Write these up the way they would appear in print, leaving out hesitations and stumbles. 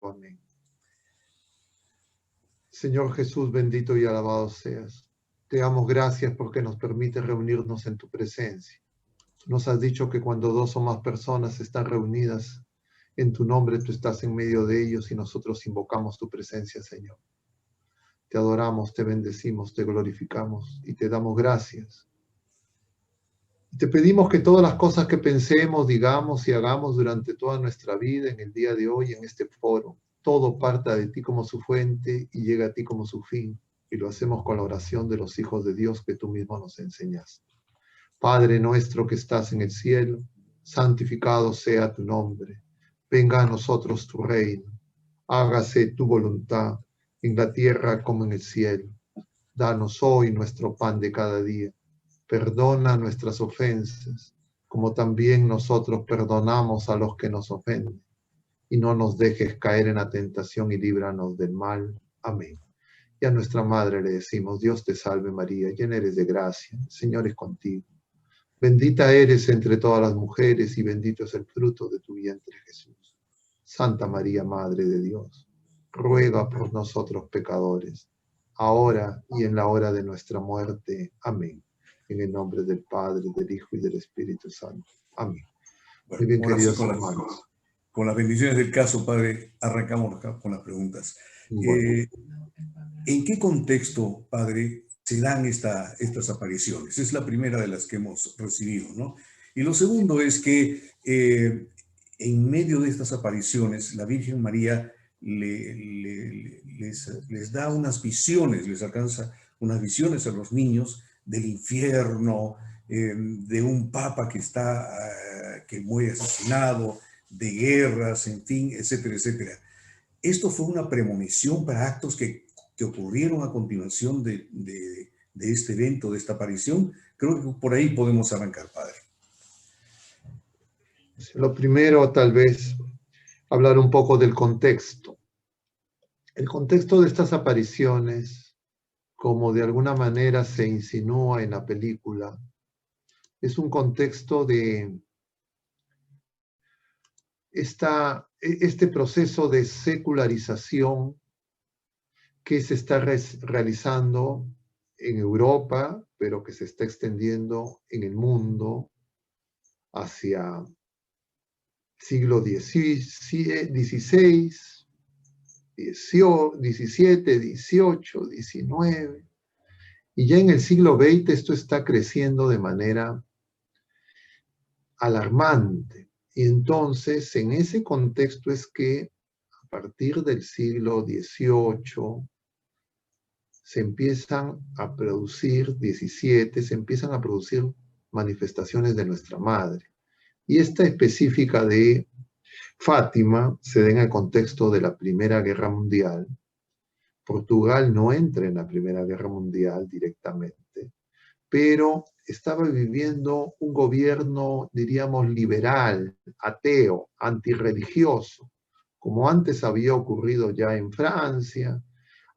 Amén. Señor Jesús, bendito y alabado seas. Te damos gracias porque nos permite reunirnos en tu presencia. Nos has dicho que cuando dos o más personas están reunidas en tu nombre, tú estás en medio de ellos y nosotros invocamos tu presencia, Señor. Te adoramos, te bendecimos, te glorificamos y te damos gracias. Te pedimos que todas las cosas que pensemos, digamos y hagamos durante toda nuestra vida, en el día de hoy, en este foro, todo parta de ti como su fuente y llega a ti como su fin. Y lo hacemos con la oración de los hijos de Dios que tú mismo nos enseñaste. Padre nuestro que estás en el cielo, santificado sea tu nombre. Venga a nosotros tu reino. Hágase tu voluntad en la tierra como en el cielo. Danos hoy nuestro pan de cada día. Perdona nuestras ofensas, como también nosotros perdonamos a los que nos ofenden. Y no nos dejes caer en la tentación y líbranos del mal. Amén. Y a nuestra Madre le decimos, Dios te salve María, llena eres de gracia, el Señor es contigo. Bendita eres entre todas las mujeres y bendito es el fruto de tu vientre Jesús. Santa María, Madre de Dios, ruega por nosotros pecadores, ahora y en la hora de nuestra muerte. Amén. En el nombre del Padre, del Hijo y del Espíritu Santo. Amén. Bueno, Muy bien, ahora sí, queridos hermanos. Con las bendiciones del caso, Padre, arrancamos con las preguntas. Bueno. ¿En qué contexto, Padre, se dan estas apariciones? Es la primera de las que hemos recibido, ¿no? Y lo segundo es que en medio de estas apariciones, la Virgen María les da unas visiones, les alcanza unas visiones a los niños del infierno, de un papa que muere asesinado, de guerras, en fin, etcétera, etcétera. Esto fue una premonición para actos que ocurrieron a continuación de este evento, de esta aparición. Creo que por ahí podemos arrancar, Padre. Lo primero, tal vez, hablar un poco del contexto. El contexto de estas apariciones, como de alguna manera se insinúa en la película, es un contexto de este proceso de secularización que se está realizando en Europa, pero que se está extendiendo en el mundo hacia siglo XVI, XVII, XVII, XIX. Y ya en el siglo XX esto está creciendo de manera alarmante. Y entonces, en ese contexto es que a partir del siglo XVIII se empiezan a producir, XVII, se empiezan a producir manifestaciones de nuestra Madre. Y esta específica de Fátima se da en el contexto de la Primera Guerra Mundial. Portugal no entra en la Primera Guerra Mundial directamente, pero estaba viviendo un gobierno, diríamos, liberal, ateo, antirreligioso, como antes había ocurrido ya en Francia,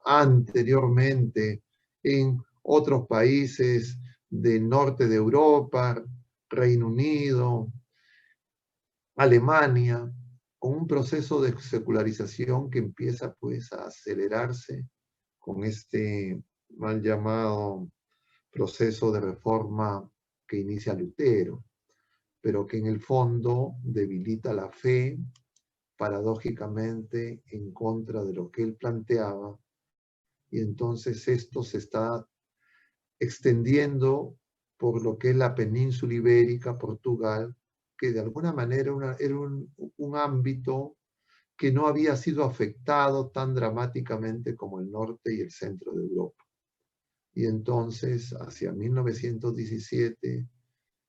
anteriormente en otros países del norte de Europa, Reino Unido, Alemania, con un proceso de secularización que empieza pues a acelerarse con este mal llamado proceso de reforma que inicia Lutero, pero que en el fondo debilita la fe, paradójicamente en contra de lo que él planteaba, y entonces esto se está extendiendo por lo que es la península ibérica, Portugal, que de alguna manera era un ámbito que no había sido afectado tan dramáticamente como el norte y el centro de Europa. Y entonces, hacia 1917,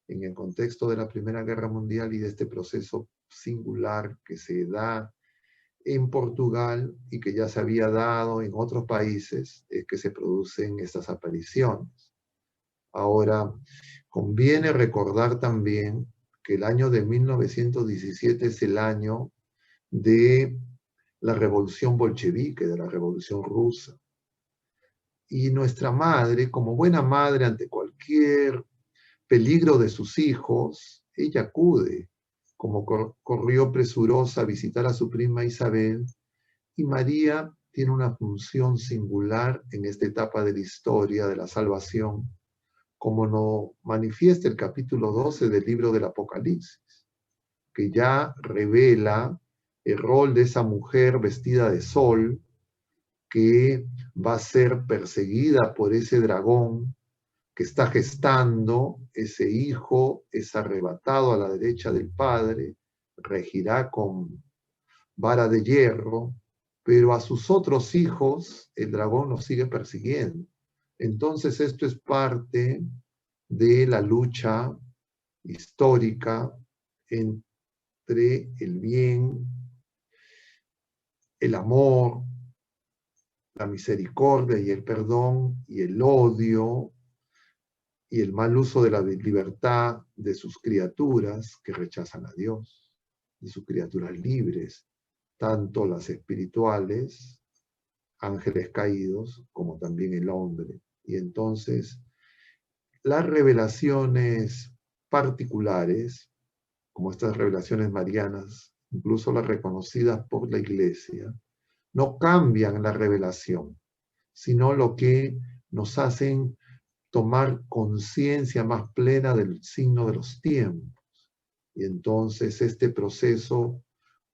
en el contexto de la Primera Guerra Mundial y de este proceso singular que se da en Portugal y que ya se había dado en otros países, es que se producen estas apariciones. Ahora, conviene recordar también que el año de 1917 es el año de la revolución bolchevique, de la revolución rusa. Y nuestra madre, como buena madre ante cualquier peligro de sus hijos, ella acude, como corrió presurosa a visitar a su prima Isabel, Y María tiene una función singular en esta etapa de la historia de la salvación, como nos manifiesta el capítulo 12 del libro del Apocalipsis, que ya revela el rol de esa mujer vestida de sol, que va a ser perseguida por ese dragón que está gestando. Ese hijo es arrebatado a la derecha del Padre, regirá con vara de hierro, pero a sus otros hijos el dragón los sigue persiguiendo. Entonces esto es parte de la lucha histórica entre el bien, el amor, la misericordia y el perdón, y el odio y el mal uso de la libertad de sus criaturas que rechazan a Dios, de sus criaturas libres, tanto las espirituales, ángeles caídos, como también el hombre. Y entonces las revelaciones particulares, como estas revelaciones marianas, incluso las reconocidas por la Iglesia, no cambian la revelación, sino lo que nos hacen tomar conciencia más plena del signo de los tiempos. Y entonces este proceso,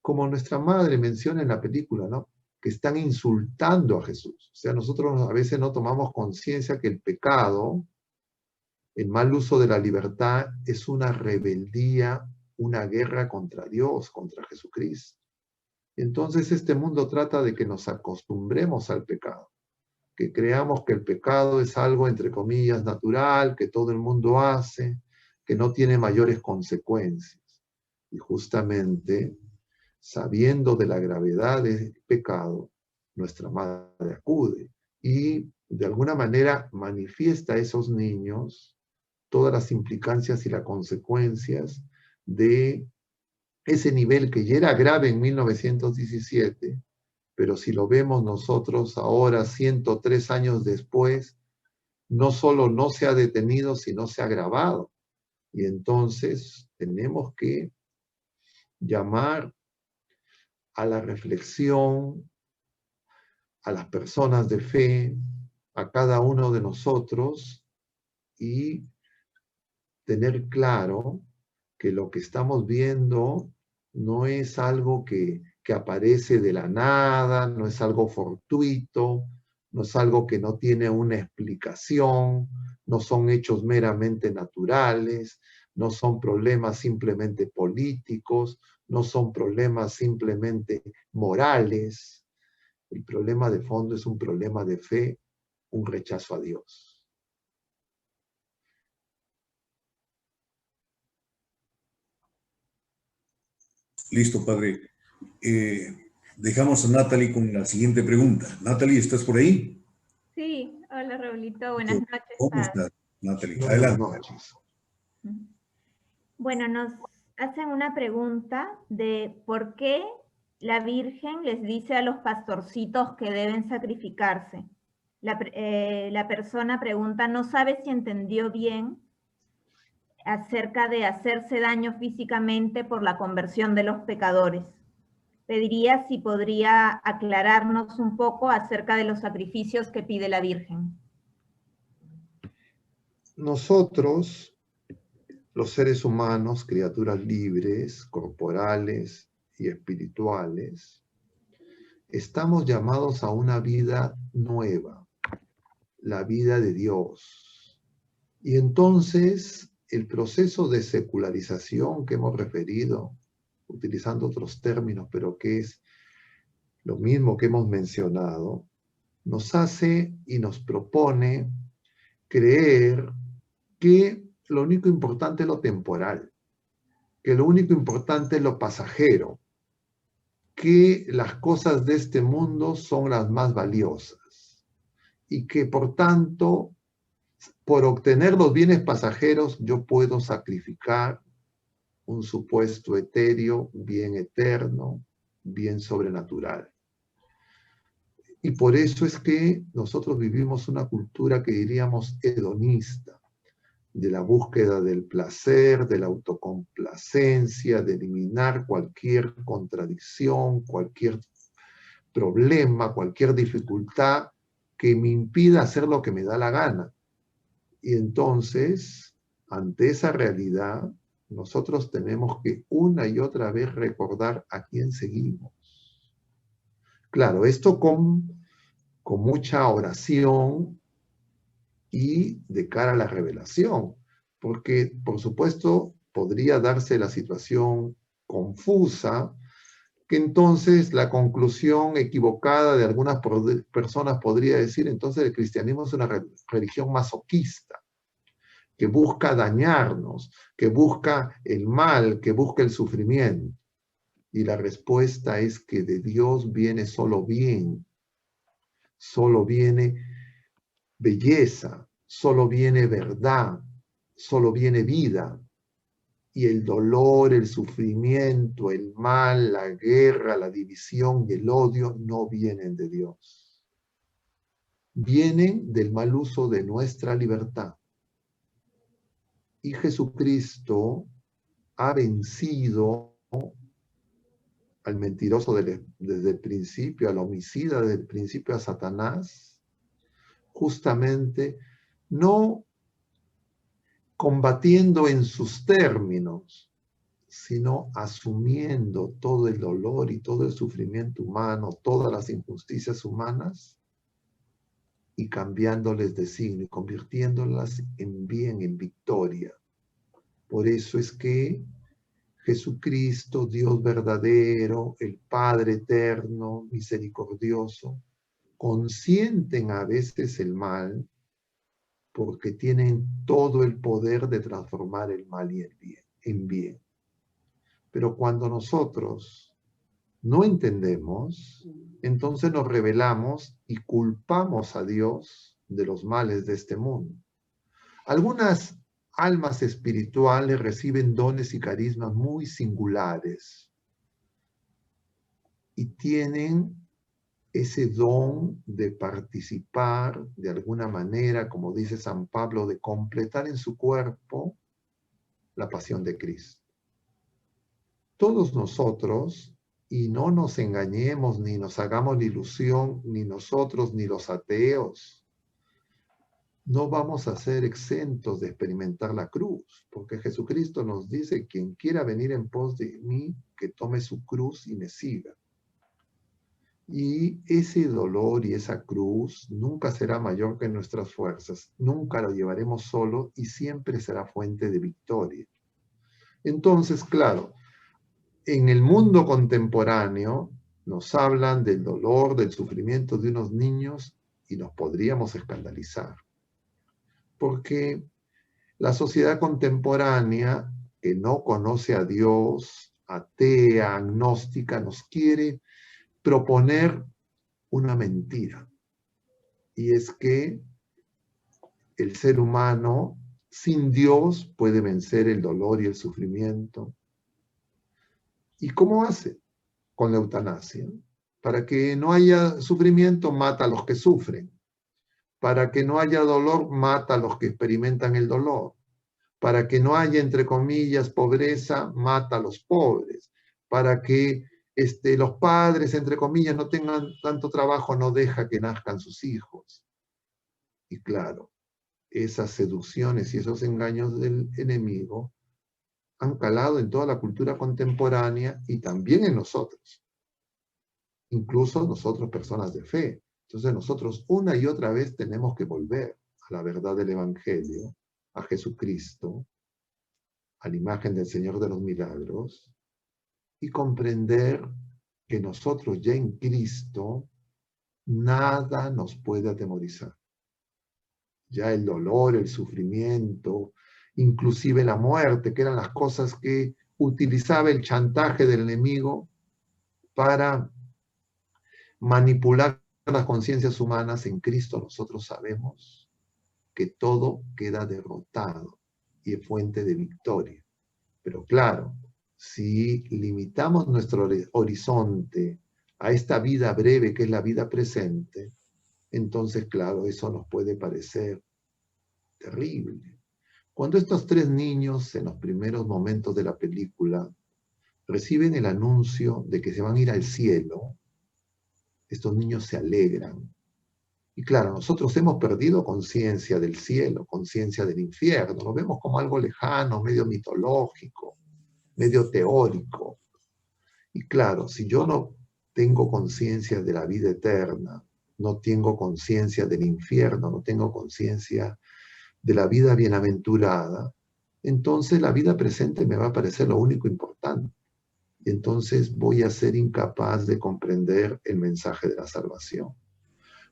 como nuestra madre menciona en la película, ¿no?, que están insultando a Jesús. O sea, nosotros a veces no tomamos conciencia que el pecado, el mal uso de la libertad, es una rebeldía, una guerra contra Dios, contra Jesucristo. Entonces este mundo trata de que nos acostumbremos al pecado, que creamos que el pecado es algo, entre comillas, natural, que todo el mundo hace, que no tiene mayores consecuencias. Y justamente, sabiendo de la gravedad del pecado, nuestra madre acude y de alguna manera manifiesta a esos niños todas las implicancias y las consecuencias de ese nivel que ya era grave en 1917, pero si lo vemos nosotros ahora, 103 años después, no solo no se ha detenido, sino se ha agravado. Y entonces tenemos que llamar a la reflexión, a las personas de fe, a cada uno de nosotros, y tener claro que lo que estamos viendo no es algo que aparece de la nada, no es algo fortuito, no es algo que no tiene una explicación, no son hechos meramente naturales, no son problemas simplemente políticos, no son problemas simplemente morales. El problema de fondo es un problema de fe, un rechazo a Dios. Listo, padre. Dejamos a Natalie con la siguiente pregunta. Natalie, ¿estás por ahí? Sí, hola Raulito, buenas noches. ¿Cómo estás, Natalie? Buenas Adelante. noches. Bueno, nos hacen una pregunta de por qué la Virgen les dice a los pastorcitos que deben sacrificarse. La persona pregunta, no sabe si entendió bien acerca de hacerse daño físicamente por la conversión de los pecadores. Pediría si podría aclararnos un poco acerca de los sacrificios que pide la Virgen. Nosotros, los seres humanos, criaturas libres, corporales y espirituales, estamos llamados a una vida nueva, la vida de Dios. Y entonces el proceso de secularización que hemos referido, utilizando otros términos, pero que es lo mismo que hemos mencionado, nos hace y nos propone creer que lo único importante es lo temporal, que lo único importante es lo pasajero, que las cosas de este mundo son las más valiosas y que por tanto, por obtener los bienes pasajeros, yo puedo sacrificar un supuesto etéreo, bien eterno, bien sobrenatural. Y por eso es que nosotros vivimos una cultura que diríamos hedonista, de la búsqueda del placer, de la autocomplacencia, de eliminar cualquier contradicción, cualquier problema, cualquier dificultad que me impida hacer lo que me da la gana. Y entonces, ante esa realidad, nosotros tenemos que una y otra vez recordar a quién seguimos. Claro, esto con mucha oración y de cara a la revelación, porque por supuesto podría darse la situación confusa, que entonces la conclusión equivocada de algunas personas podría decir, entonces el cristianismo es una religión masoquista, que busca dañarnos, que busca el mal, que busca el sufrimiento. Y la respuesta es que de Dios viene solo bien, solo viene belleza, solo viene verdad, solo viene vida. Y el dolor, el sufrimiento, el mal, la guerra, la división y el odio no vienen de Dios. Vienen del mal uso de nuestra libertad. Y Jesucristo ha vencido al mentiroso desde el principio, al homicida desde el principio, a Satanás, justamente no combatiendo en sus términos, sino asumiendo todo el dolor y todo el sufrimiento humano, todas las injusticias humanas, y cambiándoles de signo y convirtiéndolas en bien, en victoria. Por eso es que Jesucristo, Dios verdadero, el Padre eterno, misericordioso, consienten a veces el mal porque tienen todo el poder de transformar el mal y el bien en bien. Pero cuando nosotros no entendemos, entonces nos rebelamos y culpamos a Dios de los males de este mundo. Algunas almas espirituales reciben dones y carismas muy singulares y tienen ese don de participar de alguna manera, como dice San Pablo, de completar en su cuerpo la pasión de Cristo. Todos nosotros, y no nos engañemos ni nos hagamos la ilusión, ni nosotros ni los ateos, no vamos a ser exentos de experimentar la cruz, porque Jesucristo nos dice, quien quiera venir en pos de mí, que tome su cruz y me siga. Y ese dolor y esa cruz nunca será mayor que nuestras fuerzas, nunca lo llevaremos solo y siempre será fuente de victoria. Entonces, claro, en el mundo contemporáneo nos hablan del dolor, del sufrimiento de unos niños y nos podríamos escandalizar. Porque la sociedad contemporánea, que no conoce a Dios, atea, agnóstica, nos quiere proponer una mentira. Y es que el ser humano sin Dios puede vencer el dolor y el sufrimiento. ¿Y cómo hace? Con la eutanasia. Para que no haya sufrimiento, mata a los que sufren. Para que no haya dolor, mata a los que experimentan el dolor. Para que no haya, entre comillas, pobreza, mata a los pobres. Para que los padres, entre comillas, no tengan tanto trabajo, no deja que nazcan sus hijos. Y claro, esas seducciones y esos engaños del enemigo han calado en toda la cultura contemporánea y también en nosotros. Incluso nosotros, personas de fe. Entonces nosotros una y otra vez tenemos que volver a la verdad del Evangelio, a Jesucristo, a la imagen del Señor de los Milagros, y comprender que nosotros ya en Cristo nada nos puede atemorizar. Ya el dolor, el sufrimiento, inclusive la muerte, que eran las cosas que utilizaba el chantaje del enemigo para manipular las conciencias humanas, en Cristo nosotros sabemos que todo queda derrotado y es fuente de victoria. Pero claro, si limitamos nuestro horizonte a esta vida breve que es la vida presente, entonces claro, eso nos puede parecer terrible. Cuando estos tres niños en los primeros momentos de la película reciben el anuncio de que se van a ir al cielo, estos niños se alegran. Y claro, nosotros hemos perdido conciencia del cielo, conciencia del infierno, lo vemos como algo lejano, medio mitológico, medio teórico. Y claro, si yo no tengo conciencia de la vida eterna, no tengo conciencia del infierno, no tengo conciencia de la vida bienaventurada, entonces la vida presente me va a parecer lo único importante. Y entonces voy a ser incapaz de comprender el mensaje de la salvación.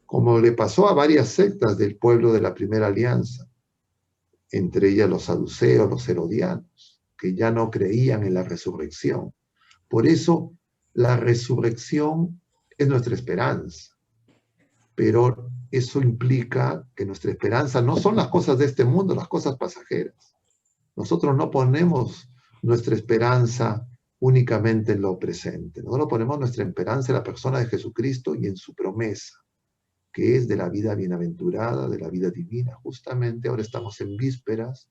Como le pasó a varias sectas del pueblo de la Primera Alianza, entre ellas los saduceos, los herodianos, que ya no creían en la resurrección. Por eso, la resurrección es nuestra esperanza, pero eso implica que nuestra esperanza no son las cosas de este mundo, las cosas pasajeras. Nosotros no ponemos nuestra esperanza únicamente en lo presente, nosotros ponemos nuestra esperanza en la persona de Jesucristo y en su promesa, que es de la vida bienaventurada, de la vida divina. Justamente ahora estamos en vísperas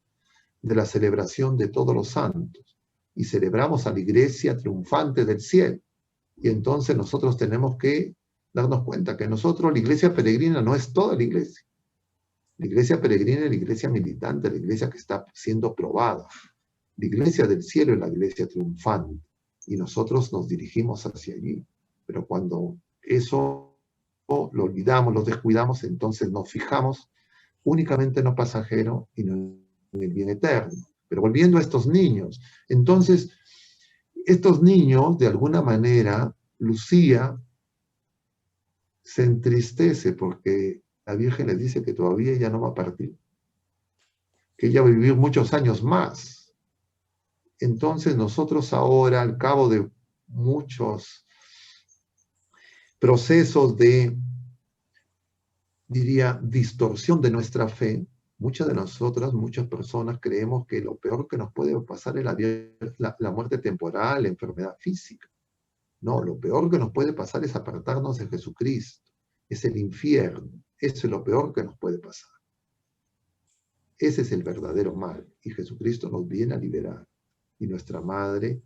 de la celebración de todos los santos y celebramos a la iglesia triunfante del cielo. Y entonces nosotros tenemos que darnos cuenta que nosotros, la iglesia peregrina no es toda la iglesia. La iglesia peregrina es la iglesia militante, la iglesia que está siendo probada. La iglesia del cielo es la iglesia triunfante y nosotros nos dirigimos hacia allí. Pero cuando eso lo olvidamos, lo descuidamos, entonces nos fijamos únicamente en lo pasajero y no en el bien eterno. Pero volviendo a estos niños, entonces, estos niños, de alguna manera, Lucía se entristece porque la Virgen le dice que todavía ella no va a partir, que ella va a vivir muchos años más. Entonces nosotros ahora, al cabo de muchos procesos de, diría, distorsión de nuestra fe, muchas de nosotras, muchas personas creemos que lo peor que nos puede pasar es la muerte temporal, la enfermedad física. No, lo peor que nos puede pasar es apartarnos de Jesucristo. Es el infierno. Eso es lo peor que nos puede pasar. Ese es el verdadero mal. Y Jesucristo nos viene a liberar. Y nuestra Madre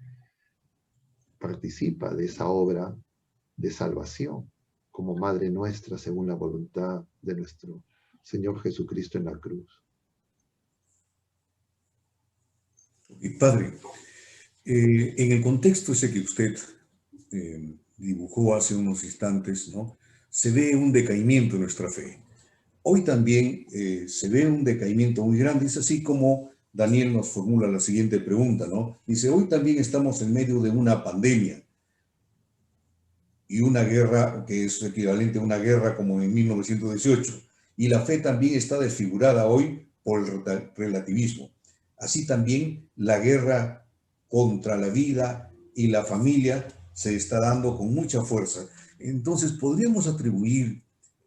participa de esa obra de salvación como Madre nuestra según la voluntad de nuestro Señor Jesucristo en la cruz. Y Padre, en el contexto ese que usted dibujó hace unos instantes, ¿no? Se ve un decaimiento en nuestra fe. Hoy también se ve un decaimiento muy grande. Es así como Daniel nos formula la siguiente pregunta, ¿no? Dice, hoy también estamos en medio de una pandemia y una guerra que es equivalente a una guerra como en 1918. Y la fe también está desfigurada hoy por el relativismo. Así también la guerra contra la vida y la familia se está dando con mucha fuerza. Entonces, podríamos atribuir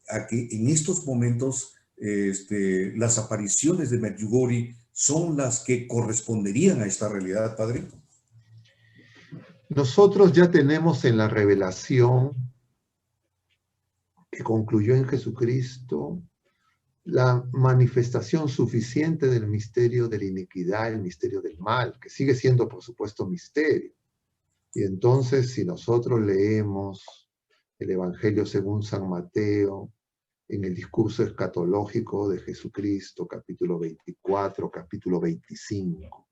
a que en estos momentos las apariciones de Medjugorje son las que corresponderían a esta realidad, Padre. Nosotros ya tenemos en la revelación que concluyó en Jesucristo la manifestación suficiente del misterio de la iniquidad, el misterio del mal, que sigue siendo, por supuesto, misterio. Y entonces, si nosotros leemos el Evangelio según San Mateo, en el discurso escatológico de Jesucristo, capítulo 24, capítulo 25,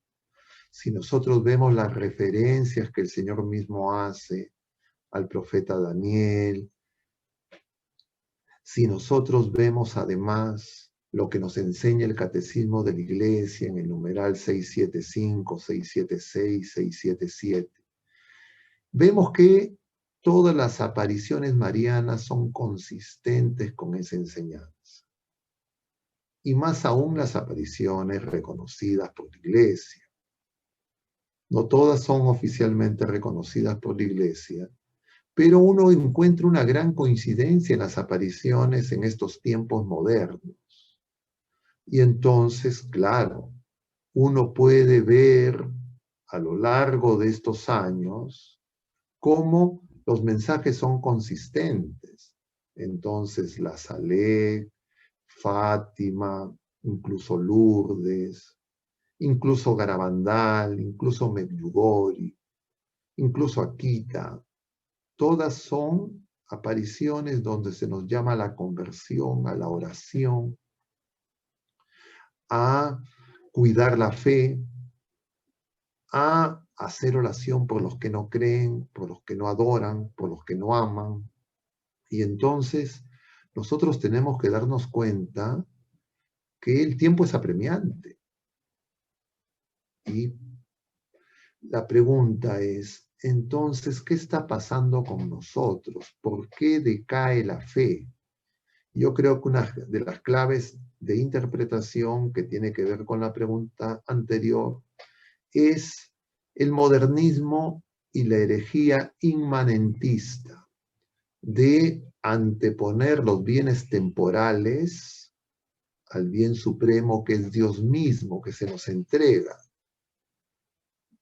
si nosotros vemos las referencias que el Señor mismo hace al profeta Daniel, si nosotros vemos además lo que nos enseña el Catecismo de la Iglesia en el numeral 675, 676, 677, vemos que todas las apariciones marianas son consistentes con esa enseñanza. Y más aún las apariciones reconocidas por la Iglesia. No todas son oficialmente reconocidas por la Iglesia, pero uno encuentra una gran coincidencia en las apariciones en estos tiempos modernos. Y entonces, claro, uno puede ver a lo largo de estos años cómo los mensajes son consistentes. Entonces, la Saleh, Fátima, incluso Lourdes, incluso Garabandal, incluso Medjugorje, incluso Akita, todas son apariciones donde se nos llama a la conversión, a la oración, a cuidar la fe, a hacer oración por los que no creen, por los que no adoran, por los que no aman. Y entonces nosotros tenemos que darnos cuenta que el tiempo es apremiante. Y la pregunta es, entonces, ¿qué está pasando con nosotros? ¿Por qué decae la fe? Yo creo que una de las claves de interpretación que tiene que ver con la pregunta anterior es el modernismo y la herejía inmanentista de anteponer los bienes temporales al bien supremo que es Dios mismo, que se nos entrega.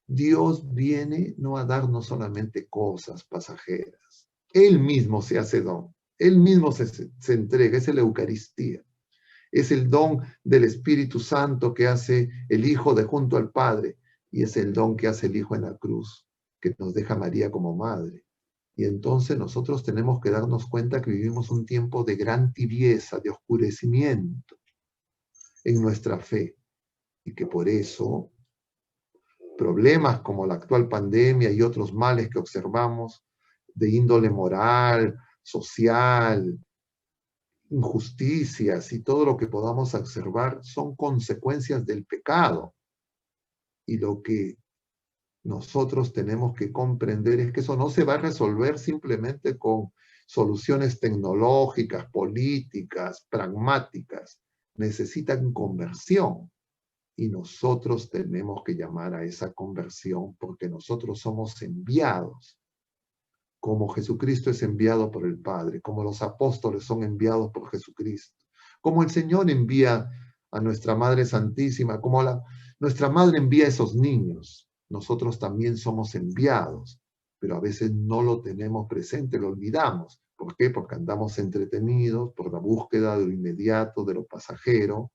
Dios viene no a darnos solamente cosas pasajeras. Él mismo se hace don. Él mismo se entrega. Es la Eucaristía. Es el don del Espíritu Santo que hace el Hijo de junto al Padre. Y es el don que hace el Hijo en la cruz, que nos deja María como madre. Y entonces nosotros tenemos que darnos cuenta que vivimos un tiempo de gran tibieza, de oscurecimiento en nuestra fe. Y que por eso problemas como la actual pandemia y otros males que observamos de índole moral, social, injusticias y todo lo que podamos observar son consecuencias del pecado. Y lo que nosotros tenemos que comprender es que eso no se va a resolver simplemente con soluciones tecnológicas, políticas, pragmáticas. Necesitan conversión. Y nosotros tenemos que llamar a esa conversión porque nosotros somos enviados, como Jesucristo es enviado por el Padre, como los apóstoles son enviados por Jesucristo, como el Señor envía a nuestra Madre Santísima, como nuestra Madre envía a esos niños. Nosotros también somos enviados, pero a veces no lo tenemos presente, lo olvidamos. ¿Por qué? Porque andamos entretenidos por la búsqueda de lo inmediato, de lo pasajero,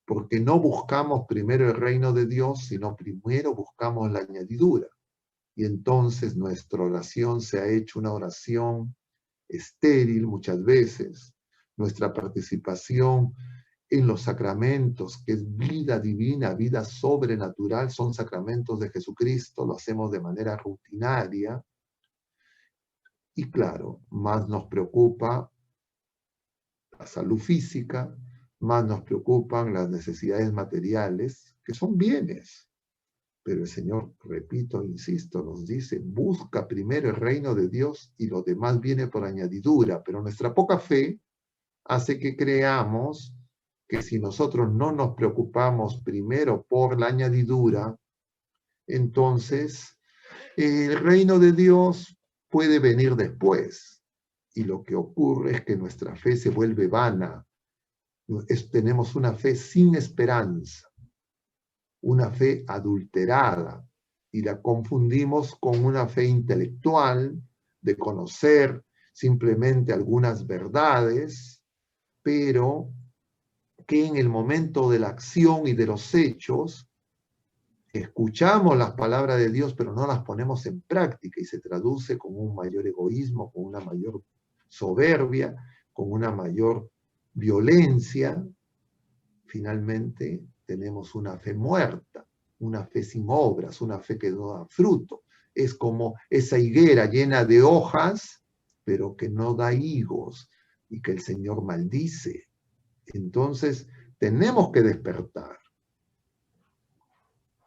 porque no buscamos primero el reino de Dios, sino primero buscamos la añadidura. Y entonces nuestra oración se ha hecho una oración estéril muchas veces. Nuestra participación en los sacramentos, que es vida divina, vida sobrenatural, son sacramentos de Jesucristo, lo hacemos de manera rutinaria. Y claro, más nos preocupa la salud física, más nos preocupan las necesidades materiales, que son bienes. Pero el Señor, repito, insisto, nos dice, busca primero el reino de Dios y lo demás viene por añadidura. Pero nuestra poca fe hace que creamos que si nosotros no nos preocupamos primero por la añadidura, entonces el reino de Dios puede venir después. Y lo que ocurre es que nuestra fe se vuelve vana. Tenemos una fe sin esperanza, una fe adulterada, y la confundimos con una fe intelectual de conocer simplemente algunas verdades, pero que en el momento de la acción y de los hechos escuchamos las palabras de Dios, pero no las ponemos en práctica y se traduce con un mayor egoísmo, con una mayor soberbia, con una mayor violencia. Finalmente tenemos una fe muerta, una fe sin obras, una fe que no da fruto. Es como esa higuera llena de hojas, pero que no da higos y que el Señor maldice. Entonces tenemos que despertar.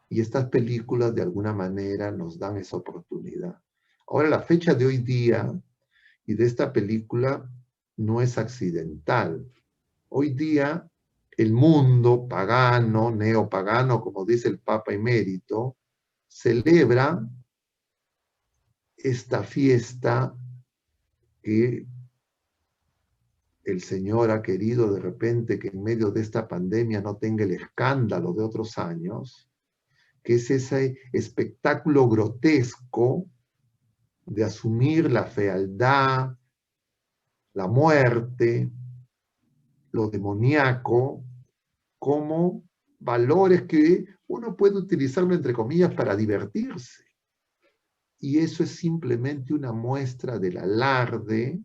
Y estas películas de alguna manera nos dan esa oportunidad. Ahora, la fecha de hoy día y de esta película no es accidental. Hoy día el mundo pagano, neopagano, como dice el Papa Emérito, celebra esta fiesta que el Señor ha querido de repente que en medio de esta pandemia no tenga el escándalo de otros años, que es ese espectáculo grotesco de asumir la fealdad, la muerte, lo demoníaco, como valores que uno puede utilizarlo entre comillas para divertirse. Y eso es simplemente una muestra del alarde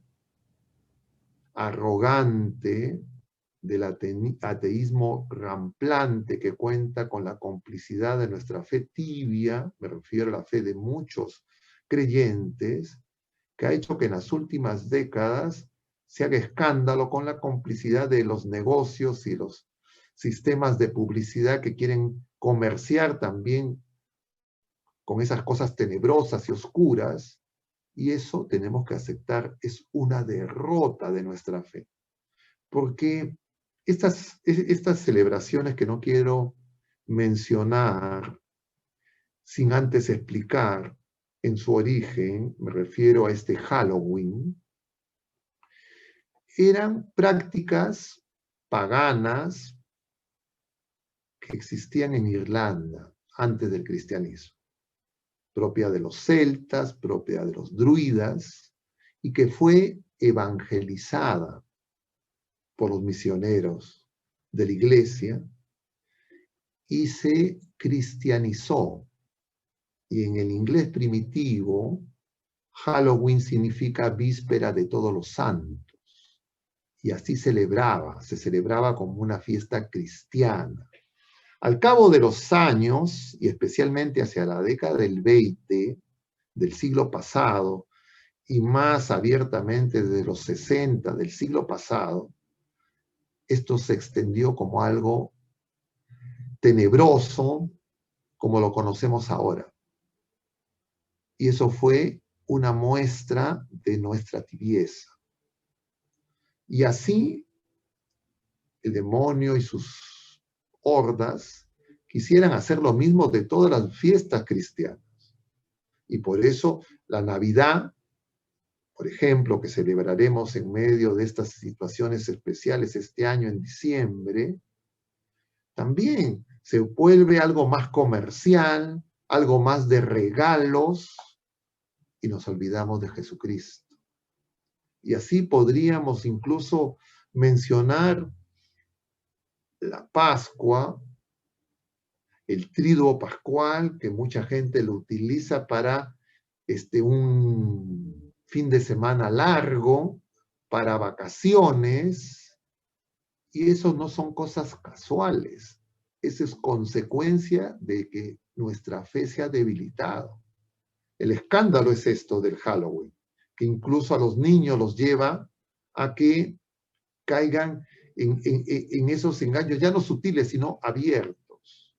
arrogante, del ateísmo ramplante que cuenta con la complicidad de nuestra fe tibia, me refiero a la fe de muchos creyentes, que ha hecho que en las últimas décadas se haga escándalo con la complicidad de los negocios y los sistemas de publicidad que quieren comerciar también con esas cosas tenebrosas y oscuras, y eso tenemos que aceptar, es una derrota de nuestra fe. Porque estas celebraciones que no quiero mencionar sin antes explicar en su origen, me refiero a este Halloween, eran prácticas paganas que existían en Irlanda antes del cristianismo, propia de los celtas, propia de los druidas, y que fue evangelizada por los misioneros de la iglesia y se cristianizó. Y en el inglés primitivo, Halloween significa víspera de todos los santos. Y así se celebraba como una fiesta cristiana. Al cabo de los años, y especialmente hacia la década del 20 del siglo pasado, y más abiertamente desde los 60 del siglo pasado, esto se extendió como algo tenebroso, como lo conocemos ahora. Y eso fue una muestra de nuestra tibieza. Y así, el demonio y sus hordas quisieran hacer lo mismo de todas las fiestas cristianas. Y por eso la Navidad, por ejemplo, que celebraremos en medio de estas situaciones especiales este año en diciembre, también se vuelve algo más comercial, algo más de regalos, y nos olvidamos de Jesucristo. Y así podríamos incluso mencionar la Pascua, el triduo pascual, que mucha gente lo utiliza para un fin de semana largo, para vacaciones, y eso no son cosas casuales. Eso es consecuencia de que nuestra fe se ha debilitado. El escándalo es esto del Halloween, que incluso a los niños los lleva a que caigan en esos engaños, ya no sutiles, sino abiertos.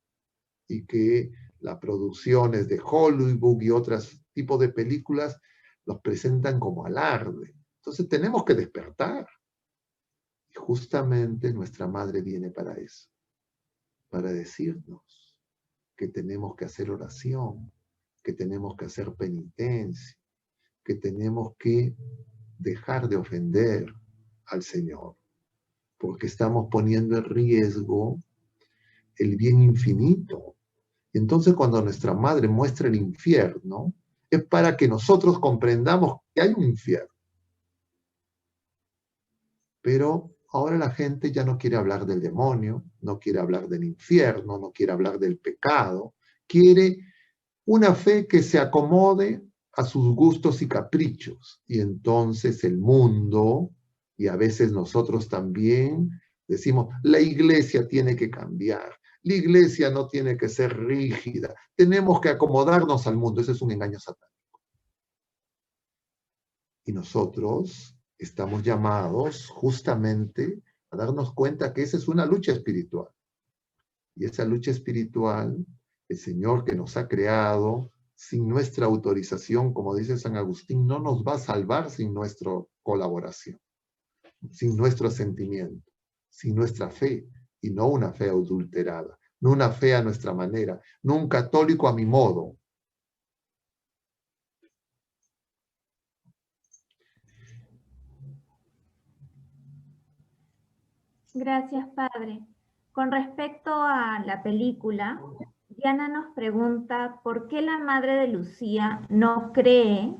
Y que las producciones de Hollywood y otros tipos de películas los presentan como alarde. Entonces tenemos que despertar. Y justamente nuestra madre viene para eso, para decirnos que tenemos que hacer oración, que tenemos que hacer penitencia, que tenemos que dejar de ofender al Señor, porque estamos poniendo en riesgo el bien infinito. Entonces, cuando nuestra madre muestra el infierno, es para que nosotros comprendamos que hay un infierno. Pero ahora la gente ya no quiere hablar del demonio, no quiere hablar del infierno, no quiere hablar del pecado, quiere una fe que se acomode a sus gustos y caprichos. Y entonces el mundo, y a veces nosotros también, decimos, la iglesia tiene que cambiar, la iglesia no tiene que ser rígida, tenemos que acomodarnos al mundo. Ese es un engaño satánico. Y nosotros estamos llamados justamente a darnos cuenta que esa es una lucha espiritual. Y esa lucha espiritual, el Señor que nos ha creado, sin nuestra autorización, como dice San Agustín, no nos va a salvar sin nuestra colaboración, sin nuestro sentimiento, sin nuestra fe, y no una fe adulterada, no una fe a nuestra manera, no un católico a mi modo. Gracias, padre. Con respecto a la película, Diana nos pregunta por qué la madre de Lucía no cree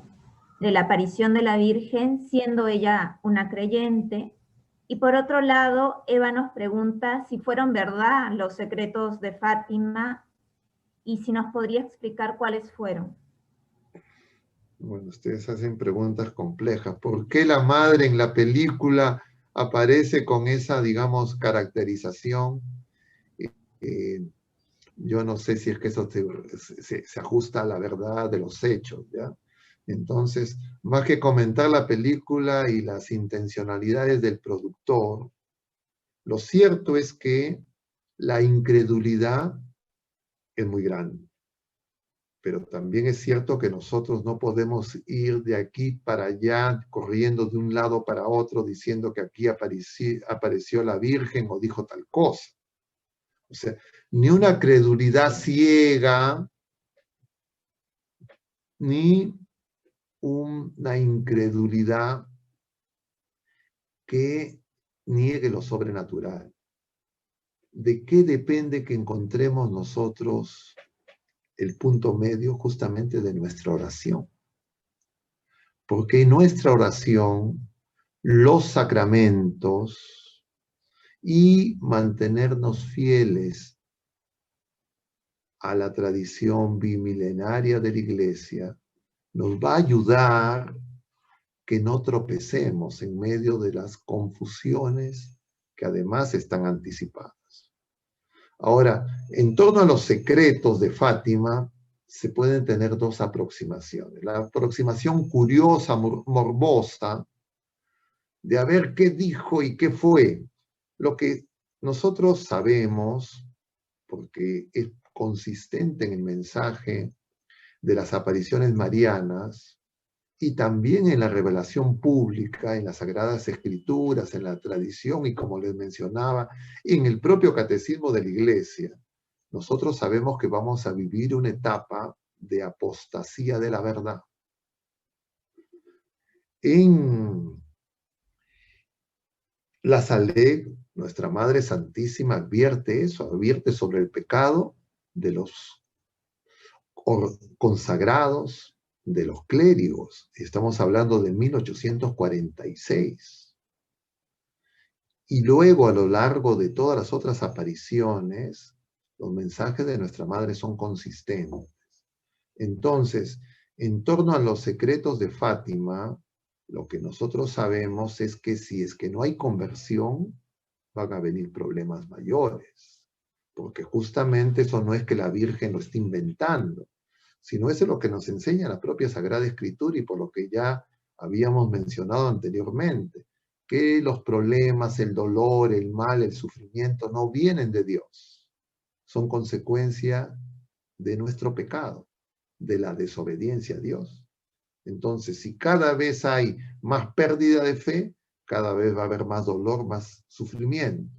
de la aparición de la Virgen, siendo ella una creyente. Y por otro lado, Eva nos pregunta si fueron verdad los secretos de Fátima y si nos podría explicar cuáles fueron. Bueno, ustedes hacen preguntas complejas. ¿Por qué la madre en la película aparece con esa, digamos, caracterización. Yo no sé si es que eso se ajusta a la verdad de los hechos, ¿ya? Entonces, más que comentar la película y las intencionalidades del productor, lo cierto es que la incredulidad es muy grande. Pero también es cierto que nosotros no podemos ir de aquí para allá, corriendo de un lado para otro, diciendo que aquí apareció la Virgen o dijo tal cosa. O sea, ni una credulidad ciega, ni una incredulidad que niegue lo sobrenatural. ¿De qué depende que encontremos nosotros el punto medio? Justamente de nuestra oración. Porque en nuestra oración, los sacramentos y mantenernos fieles a la tradición bimilenaria de la Iglesia nos va a ayudar que no tropecemos en medio de las confusiones que además están anticipadas. Ahora, en torno a los secretos de Fátima, se pueden tener dos aproximaciones. La aproximación curiosa, morbosa, de a ver qué dijo y qué fue. Lo que nosotros sabemos, porque es consistente en el mensaje de las apariciones marianas, y también en la revelación pública, en las Sagradas Escrituras, en la tradición y como les mencionaba, en el propio catecismo de la Iglesia, nosotros sabemos que vamos a vivir una etapa de apostasía de la verdad. En la Saleh, nuestra Madre Santísima advierte eso, advierte sobre el pecado de los consagrados, de los clérigos. Estamos hablando de 1846. Y luego, a lo largo de todas las otras apariciones, los mensajes de nuestra Madre son consistentes. Entonces, en torno a los secretos de Fátima, lo que nosotros sabemos es que si es que no hay conversión, van a venir problemas mayores. Porque justamente eso no es que la Virgen lo esté inventando, sino eso es lo que nos enseña la propia Sagrada Escritura y por lo que ya habíamos mencionado anteriormente, que los problemas, el dolor, el mal, el sufrimiento no vienen de Dios, son consecuencia de nuestro pecado, de la desobediencia a Dios. Entonces, si cada vez hay más pérdida de fe, cada vez va a haber más dolor, más sufrimiento.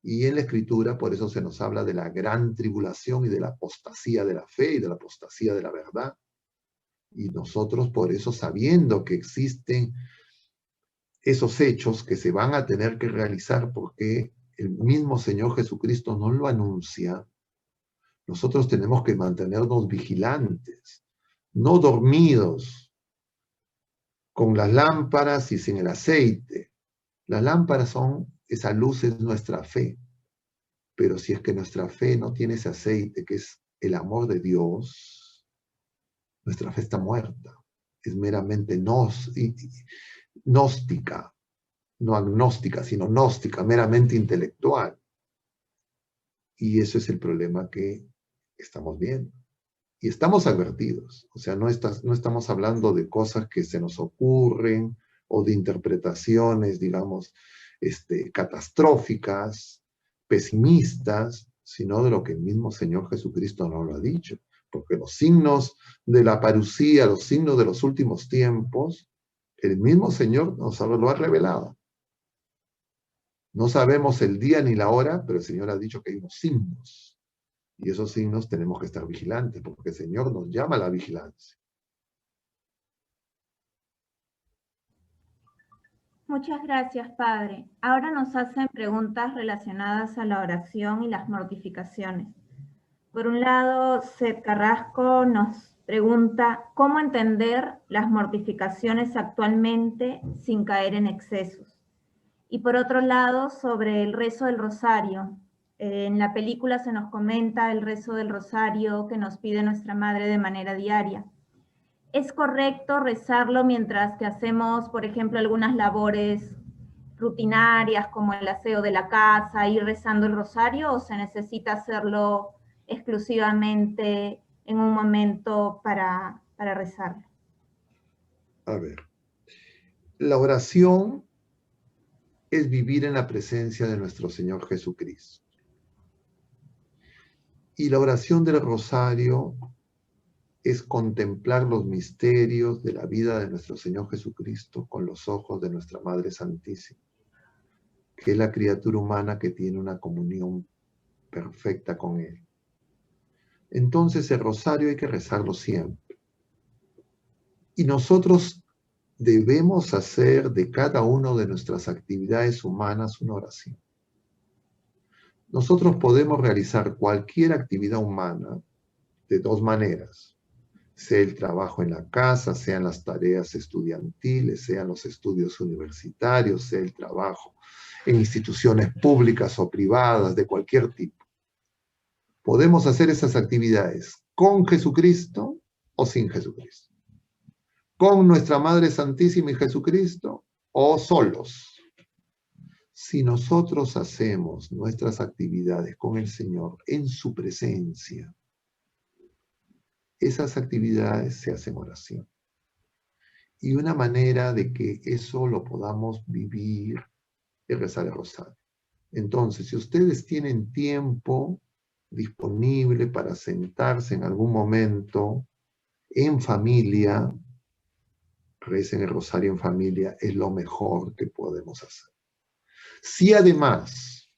Y en la Escritura, por eso se nos habla de la gran tribulación y de la apostasía de la fe y de la apostasía de la verdad. Y nosotros, por eso, sabiendo que existen esos hechos que se van a tener que realizar porque el mismo Señor Jesucristo nos lo anuncia, nosotros tenemos que mantenernos vigilantes, no dormidos, con las lámparas y sin el aceite. Las lámparas son, esa luz es nuestra fe. Pero si es que nuestra fe no tiene ese aceite, que es el amor de Dios, nuestra fe está muerta. Es meramente gnóstica, no agnóstica, sino gnóstica, meramente intelectual. Y eso es el problema que estamos viendo. Y estamos advertidos. O sea, no estamos hablando de cosas que se nos ocurren o de interpretaciones, digamos, catastróficas, pesimistas, sino de lo que el mismo Señor Jesucristo nos lo ha dicho. Porque los signos de la parucía, los signos de los últimos tiempos, el mismo Señor nos lo ha revelado. No sabemos el día ni la hora, pero el Señor ha dicho que hay unos signos. Y esos signos tenemos que estar vigilantes, porque el Señor nos llama a la vigilancia. Muchas gracias, Padre. Ahora nos hacen preguntas relacionadas a la oración y las mortificaciones. Por un lado, Seth Carrasco nos pregunta cómo entender las mortificaciones actualmente sin caer en excesos. Y por otro lado, sobre el rezo del rosario. En la película se nos comenta el rezo del rosario que nos pide nuestra madre de manera diaria. ¿Es correcto rezarlo mientras que hacemos, por ejemplo, algunas labores rutinarias como el aseo de la casa, ir rezando el rosario, o se necesita hacerlo exclusivamente en un momento para rezarlo? A ver, la oración es vivir en la presencia de nuestro Señor Jesucristo. Y la oración del rosario es contemplar los misterios de la vida de nuestro Señor Jesucristo con los ojos de nuestra Madre Santísima, que es la criatura humana que tiene una comunión perfecta con Él. Entonces el rosario hay que rezarlo siempre. Y nosotros debemos hacer de cada una de nuestras actividades humanas una oración. Nosotros podemos realizar cualquier actividad humana de dos maneras. Sea el trabajo en la casa, sean las tareas estudiantiles, sean los estudios universitarios, sea el trabajo en instituciones públicas o privadas de cualquier tipo. Podemos hacer esas actividades con Jesucristo o sin Jesucristo. Con nuestra Madre Santísima y Jesucristo o solos. Si nosotros hacemos nuestras actividades con el Señor en su presencia, esas actividades se hacen oración. Y una manera de que eso lo podamos vivir es rezar el rosario. Entonces, si ustedes tienen tiempo disponible para sentarse en algún momento en familia, recen el rosario en familia, es lo mejor que podemos hacer. Si además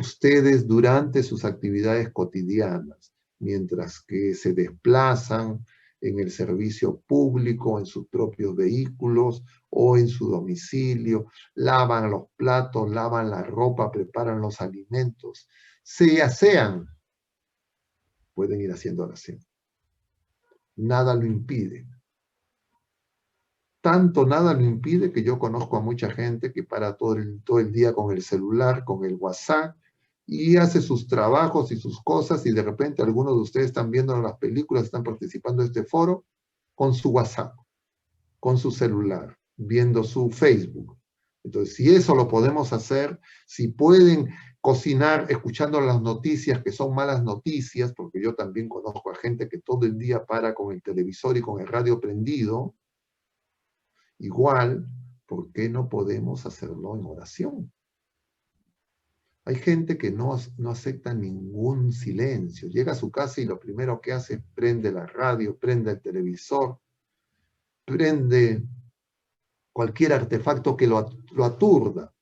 ustedes durante sus actividades cotidianas, mientras que se desplazan en el servicio público, en sus propios vehículos o en su domicilio, lavan los platos, lavan la ropa, preparan los alimentos, se asean, pueden ir haciendo oración. Nada lo impide. Tanto nada lo impide que yo conozco a mucha gente que para todo el día con el celular, con el WhatsApp, y hace sus trabajos y sus cosas, y de repente algunos de ustedes están viendo las películas, están participando de este foro, con su WhatsApp, con su celular, viendo su Facebook. Entonces, si eso lo podemos hacer, si pueden cocinar escuchando las noticias que son malas noticias, porque yo también conozco a gente que todo el día para con el televisor y con el radio prendido, igual, ¿por qué no podemos hacerlo en oración? Hay gente que no acepta ningún silencio. Llega a su casa y lo primero que hace es prende la radio, prende el televisor, prende cualquier artefacto que lo aturda.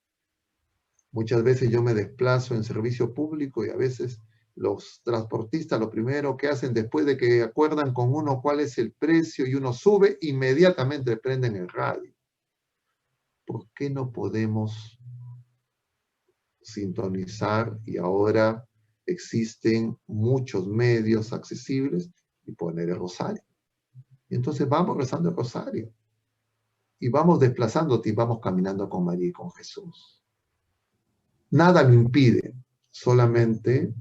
Muchas veces yo me desplazo en servicio público y a veces los transportistas lo primero que hacen después de que acuerdan con uno cuál es el precio y uno sube, inmediatamente prenden el radio. ¿Por qué no podemos sintonizar? Y ahora existen muchos medios accesibles y poner el rosario. Y entonces vamos rezando el rosario. Y vamos desplazándote y vamos caminando con María y con Jesús. Nada lo impide, solamente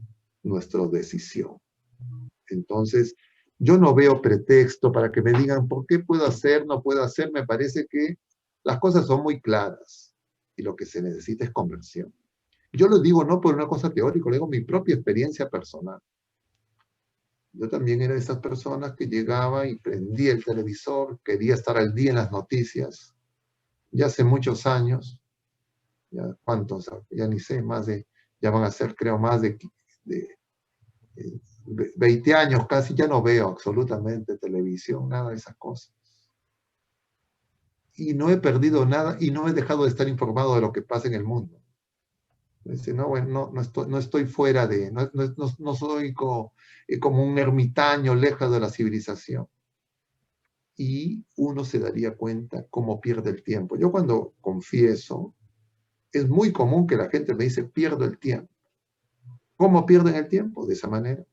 nuestra decisión. Entonces, yo no veo pretexto para que me digan por qué puedo hacer, no puedo hacer. Me parece que las cosas son muy claras y lo que se necesita es conversión. Yo lo digo no por una cosa teórica, lo digo mi propia experiencia personal. Yo también era de esas personas que llegaba y prendía el televisor, quería estar al día en las noticias. Ya hace muchos años, ya cuántos, ya ni sé, ya van a ser creo más de 20 años casi, ya no veo absolutamente televisión, nada de esas cosas. Y no he perdido nada y no he dejado de estar informado de lo que pasa en el mundo. No, bueno, no estoy fuera de, no soy como un ermitaño lejos de la civilización. Y uno se daría cuenta cómo pierde el tiempo. Yo cuando confieso, es muy común que la gente me dice, pierdo el tiempo. ¿Cómo pierden el tiempo? De esa manera,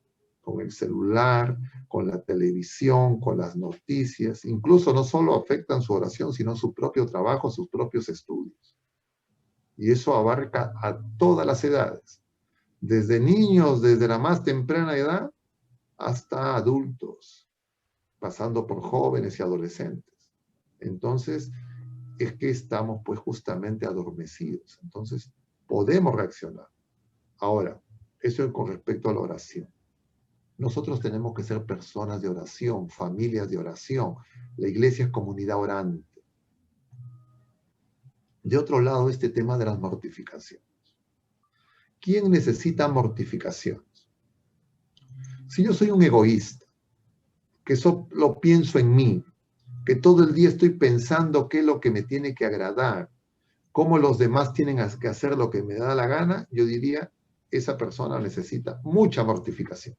con el celular, con la televisión, con las noticias. Incluso no solo afectan su oración, sino su propio trabajo, sus propios estudios. Y eso abarca a todas las edades, desde niños, desde la más temprana edad, hasta adultos, pasando por jóvenes y adolescentes. Entonces, es que estamos pues justamente adormecidos. Entonces, podemos reaccionar. Ahora, eso es con respecto a la oración. Nosotros tenemos que ser personas de oración, familias de oración. La iglesia es comunidad orante. De otro lado, este tema de las mortificaciones. ¿Quién necesita mortificaciones? Si yo soy un egoísta, que solo pienso en mí, que todo el día estoy pensando qué es lo que me tiene que agradar, cómo los demás tienen que hacer lo que me da la gana, yo diría, esa persona necesita mucha mortificación.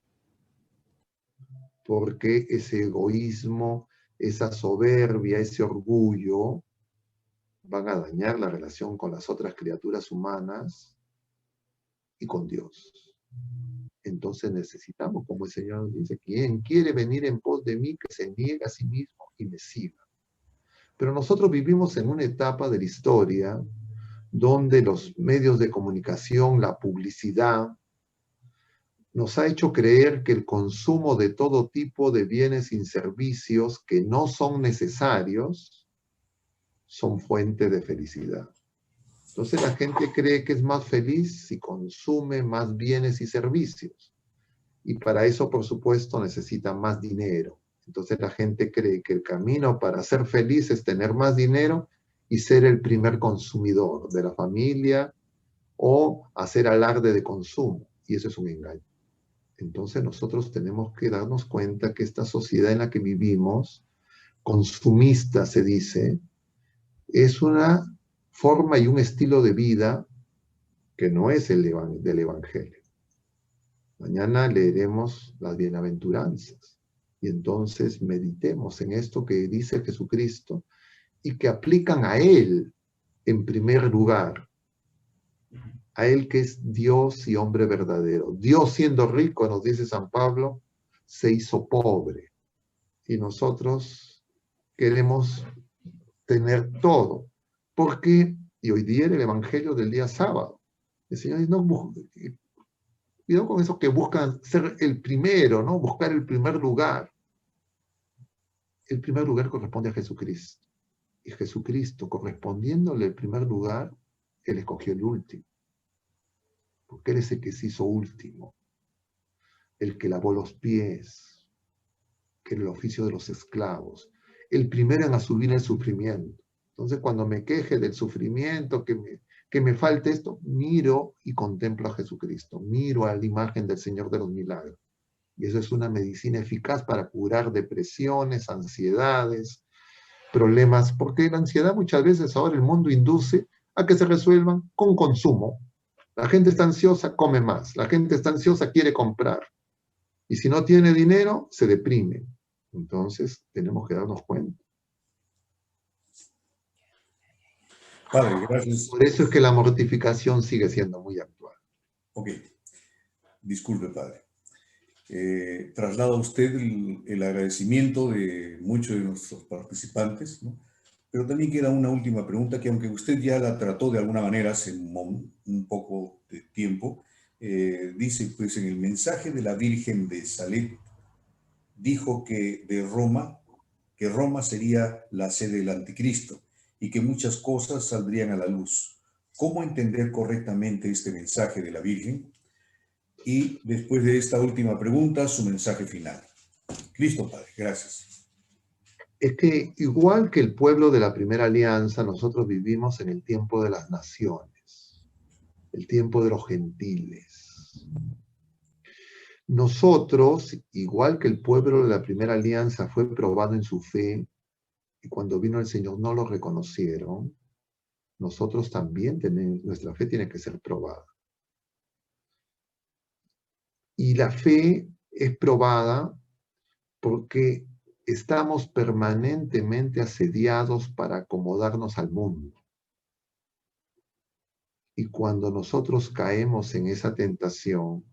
Porque ese egoísmo, esa soberbia, ese orgullo, van a dañar la relación con las otras criaturas humanas y con Dios. Entonces necesitamos, como el Señor nos dice, quien quiere venir en pos de mí, que se niegue a sí mismo y me siga. Pero nosotros vivimos en una etapa de la historia donde los medios de comunicación, la publicidad, nos ha hecho creer que el consumo de todo tipo de bienes y servicios que no son necesarios son fuente de felicidad. Entonces la gente cree que es más feliz si consume más bienes y servicios. Y para eso, por supuesto, necesita más dinero. Entonces la gente cree que el camino para ser feliz es tener más dinero y ser el primer consumidor de la familia o hacer alarde de consumo. Y eso es un engaño. Entonces nosotros tenemos que darnos cuenta que esta sociedad en la que vivimos, consumista se dice, es una forma y un estilo de vida que no es el del Evangelio. Mañana leeremos las bienaventuranzas y entonces meditemos en esto que dice Jesucristo y que aplican a Él en primer lugar, a Él que es Dios y hombre verdadero. Dios siendo rico, nos dice San Pablo, se hizo pobre y nosotros queremos tener todo. Porque, y hoy día era el Evangelio del día sábado, el Señor dice, no, cuidado con eso que buscan ser el primero, ¿no? Buscar el primer lugar. El primer lugar corresponde a Jesucristo. Y Jesucristo, correspondiéndole el primer lugar, Él escogió el último. Porque Él es el que se hizo último. El que lavó los pies, que era el oficio de los esclavos. El primero en asumir el sufrimiento. Entonces, cuando me queje del sufrimiento, que me falte esto, miro y contemplo a Jesucristo. Miro a la imagen del Señor de los Milagros. Y eso es una medicina eficaz para curar depresiones, ansiedades, problemas, porque la ansiedad muchas veces ahora el mundo induce a que se resuelvan con consumo. La gente está ansiosa, come más. La gente está ansiosa, quiere comprar. Y si no tiene dinero, se deprime. Entonces, tenemos que darnos cuenta. Padre, gracias. Por eso es que la mortificación sigue siendo muy actual. Ok. Disculpe, Padre. Traslado a usted el agradecimiento de muchos de nuestros participantes, ¿no? Pero también queda una última pregunta que, aunque usted ya la trató de alguna manera hace un poco de tiempo, dice, pues en el mensaje de la Virgen de Salet, dijo que Roma sería la sede del anticristo y que muchas cosas saldrían a la luz. ¿Cómo entender correctamente este mensaje de la Virgen? Y después de esta última pregunta, su mensaje final. Listo, Padre. Gracias. Es que igual que el pueblo de la primera alianza, nosotros vivimos en el tiempo de las naciones, el tiempo de los gentiles. Nosotros, igual que el pueblo de la primera alianza fue probado en su fe, y cuando vino el Señor no lo reconocieron, nosotros también nuestra fe tiene que ser probada. Y la fe es probada porque estamos permanentemente asediados para acomodarnos al mundo. Y cuando nosotros caemos en esa tentación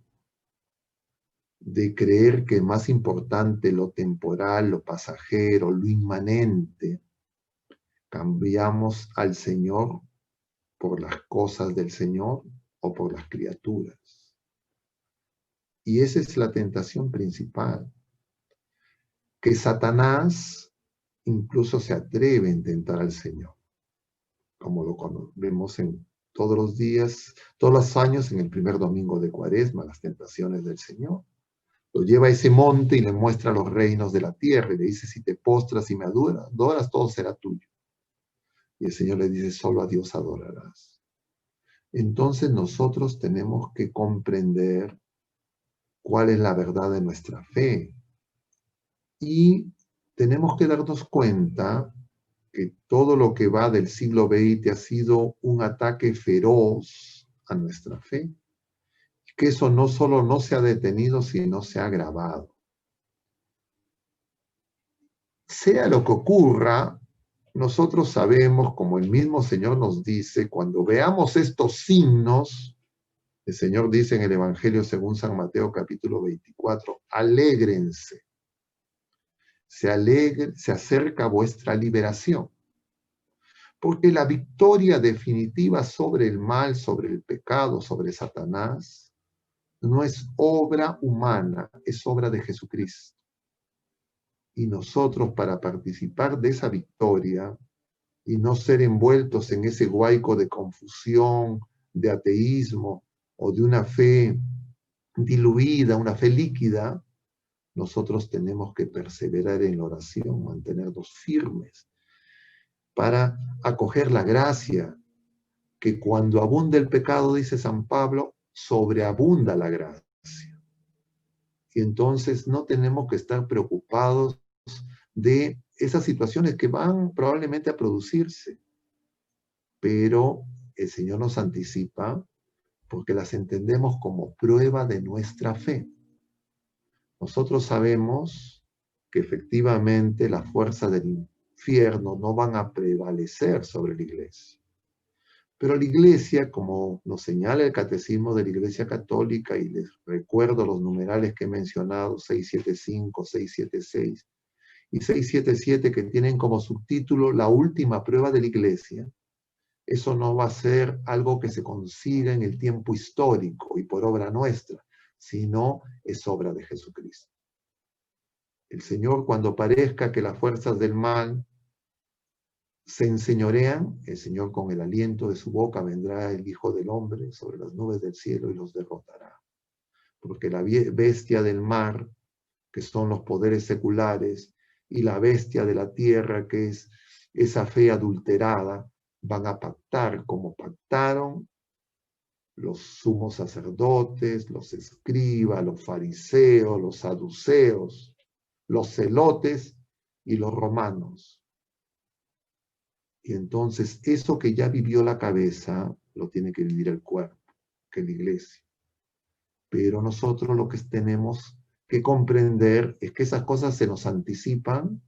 de creer que es más importante lo temporal, lo pasajero, lo inmanente, cambiamos al Señor por las cosas del Señor o por las criaturas. Y esa es la tentación principal, que Satanás incluso se atreve a intentar al Señor. como vemos en todos los días, todos los años, en el primer domingo de Cuaresma, las tentaciones del Señor. Lo lleva a ese monte y le muestra los reinos de la tierra y le dice, si te postras y me adoras, todo será tuyo. Y el Señor le dice, solo a Dios adorarás. Entonces nosotros tenemos que comprender cuál es la verdad de nuestra fe. Y tenemos que darnos cuenta que todo lo que va del siglo XX ha sido un ataque feroz a nuestra fe. Que eso no solo no se ha detenido, sino se ha agravado. Sea lo que ocurra, nosotros sabemos, como el mismo Señor nos dice, cuando veamos estos signos, el Señor dice en el Evangelio según San Mateo capítulo 24, alégrense, se acerca vuestra liberación. Porque la victoria definitiva sobre el mal, sobre el pecado, sobre Satanás, no es obra humana, es obra de Jesucristo. Y nosotros, para participar de esa victoria y no ser envueltos en ese huaico de confusión, de ateísmo o de una fe diluida, una fe líquida, nosotros tenemos que perseverar en la oración, mantenernos firmes para acoger la gracia, que cuando abunda el pecado, dice San Pablo, sobreabunda la gracia. Y entonces no tenemos que estar preocupados de esas situaciones que van probablemente a producirse, pero el Señor nos anticipa porque las entendemos como prueba de nuestra fe. Nosotros sabemos que efectivamente las fuerzas del infierno no van a prevalecer sobre la iglesia. Pero la iglesia, como nos señala el catecismo de la Iglesia Católica, y les recuerdo los numerales que he mencionado, 675, 676 y 677, que tienen como subtítulo la última prueba de la iglesia, eso no va a ser algo que se consiga en el tiempo histórico y por obra nuestra, sino es obra de Jesucristo. El Señor, cuando parezca que las fuerzas del mal se enseñorean, el Señor con el aliento de su boca vendrá el Hijo del Hombre sobre las nubes del cielo y los derrotará. Porque la bestia del mar, que son los poderes seculares, y la bestia de la tierra, que es esa fe adulterada, van a pactar como pactaron los sumos sacerdotes, los escribas, los fariseos, los saduceos, los celotes y los romanos. Y entonces eso que ya vivió la cabeza, lo tiene que vivir el cuerpo, que es la iglesia. Pero nosotros lo que tenemos que comprender es que esas cosas se nos anticipan,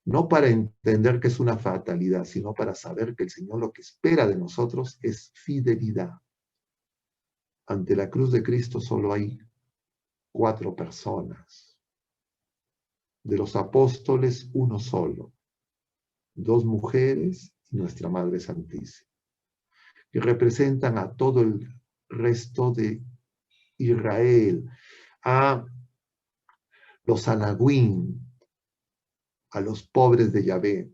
no para entender que es una fatalidad, sino para saber que el Señor lo que espera de nosotros es fidelidad. Ante la cruz de Cristo solo hay 4 personas. De los apóstoles, uno solo. 2 mujeres y nuestra Madre Santísima, que representan a todo el resto de Israel, a los Anahuín, a los pobres de Yahvé.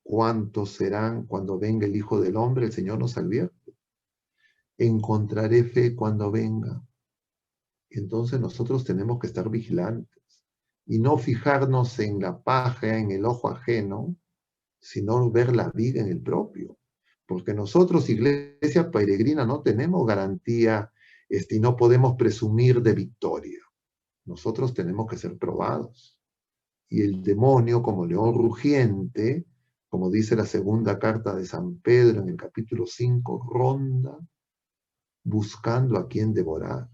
¿Cuántos serán cuando venga el Hijo del Hombre? El Señor nos advierte. Encontraré fe cuando venga. Entonces nosotros tenemos que estar vigilantes y no fijarnos en la paja, en el ojo ajeno, sino ver la viga en el propio. Porque nosotros, iglesia peregrina, no tenemos garantía y no podemos presumir de victoria. Nosotros tenemos que ser probados. Y el demonio, como león rugiente, como dice la segunda carta de San Pedro en el capítulo 5, ronda buscando a quien devorar.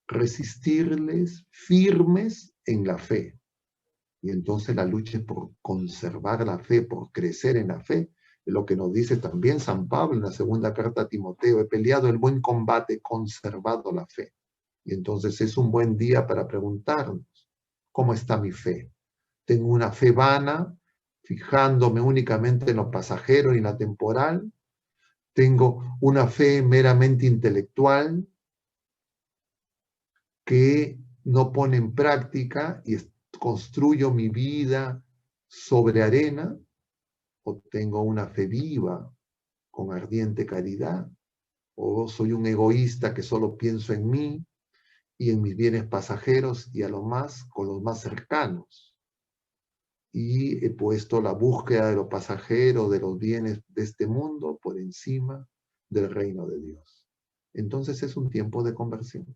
Resistirles firmes en la fe. Y entonces la lucha es por conservar la fe, por crecer en la fe. Es lo que nos dice también San Pablo en la segunda carta a Timoteo. He peleado el buen combate, conservado la fe. Y entonces es un buen día para preguntarnos, ¿cómo está mi fe? ¿Tengo una fe vana, fijándome únicamente en lo pasajero y en la temporal? ¿Tengo una fe meramente intelectual que no pone en práctica y construyo mi vida sobre arena? o tengo una fe viva con ardiente caridad, o soy un egoísta que solo pienso en mí y en mis bienes pasajeros y a lo más con los más cercanos. Y he puesto la búsqueda de lo pasajero, de los bienes de este mundo por encima del reino de Dios. Entonces es un tiempo de conversión.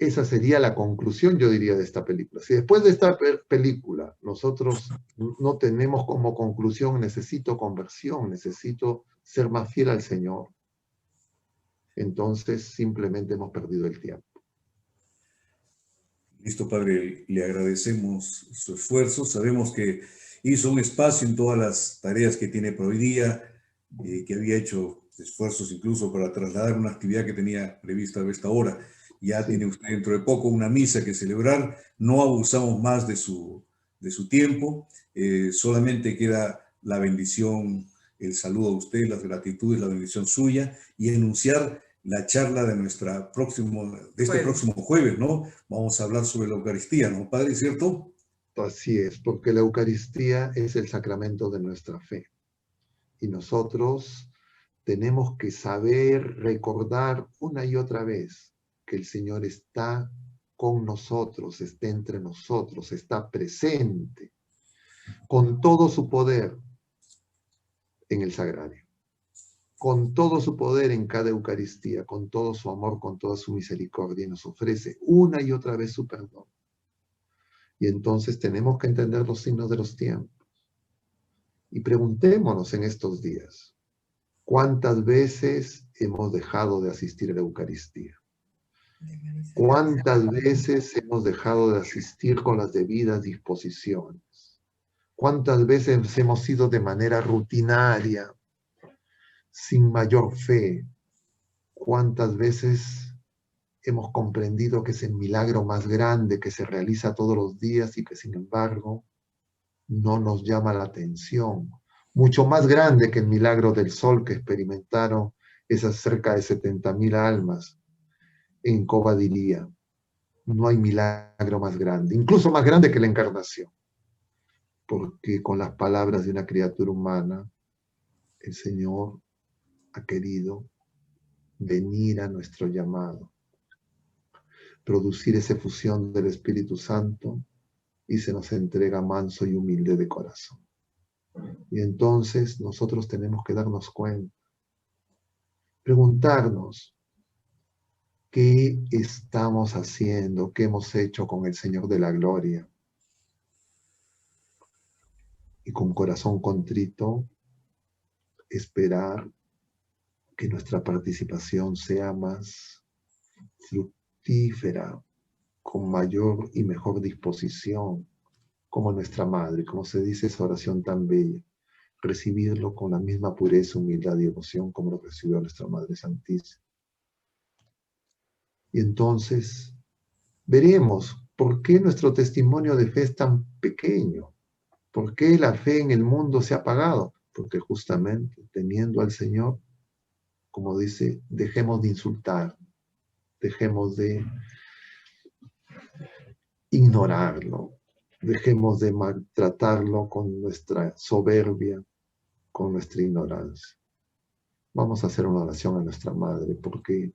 Esa sería la conclusión, yo diría, de esta película. Si después de esta película nosotros no tenemos como conclusión, necesito conversión, necesito ser más fiel al Señor, entonces simplemente hemos perdido el tiempo. Listo, Padre, le agradecemos su esfuerzo. Sabemos que hizo un espacio en todas las tareas que tiene por hoy día, que había hecho esfuerzos incluso para trasladar una actividad que tenía prevista a esta hora. Ya Sí. tiene usted dentro de poco una misa que celebrar. No abusamos más de su tiempo. Solamente queda la bendición, el saludo a usted, las gratitudes, la bendición suya y enunciar la charla de este próximo jueves, ¿no? Vamos a hablar sobre la Eucaristía, ¿no, Padre? ¿Cierto? Así es, porque la Eucaristía es el sacramento de nuestra fe. Y nosotros tenemos que saber recordar una y otra vez que el Señor está con nosotros, está entre nosotros, está presente con todo su poder en el sagrario, con todo su poder en cada Eucaristía, con todo su amor, con toda su misericordia, y nos ofrece una y otra vez su perdón. Y entonces tenemos que entender los signos de los tiempos. Y preguntémonos en estos días, ¿cuántas veces hemos dejado de asistir a la Eucaristía? ¿Cuántas veces hemos dejado de asistir con las debidas disposiciones? ¿Cuántas veces hemos sido de manera rutinaria, sin mayor fe? ¿Cuántas veces hemos comprendido que es el milagro más grande que se realiza todos los días y que sin embargo no nos llama la atención? Mucho más grande que el milagro del sol que experimentaron esas cerca de 70.000 almas en Covadonga. No hay milagro más grande, incluso más grande que la encarnación, porque con las palabras de una criatura humana, el Señor ha querido venir a nuestro llamado, producir esa fusión del Espíritu Santo y se nos entrega manso y humilde de corazón. Y entonces nosotros tenemos que darnos cuenta, preguntarnos, ¿qué estamos haciendo? ¿Qué hemos hecho con el Señor de la Gloria? Y con corazón contrito, esperar que nuestra participación sea más fructífera, con mayor y mejor disposición, como nuestra Madre, como se dice esa oración tan bella, recibirlo con la misma pureza, humildad y devoción como lo recibió nuestra Madre Santísima. Y entonces veremos por qué nuestro testimonio de fe es tan pequeño, por qué la fe en el mundo se ha apagado, porque justamente teniendo al Señor, como dice, dejemos de insultar, dejemos de ignorarlo, dejemos de maltratarlo con nuestra soberbia, con nuestra ignorancia. Vamos a hacer una oración a nuestra Madre, porque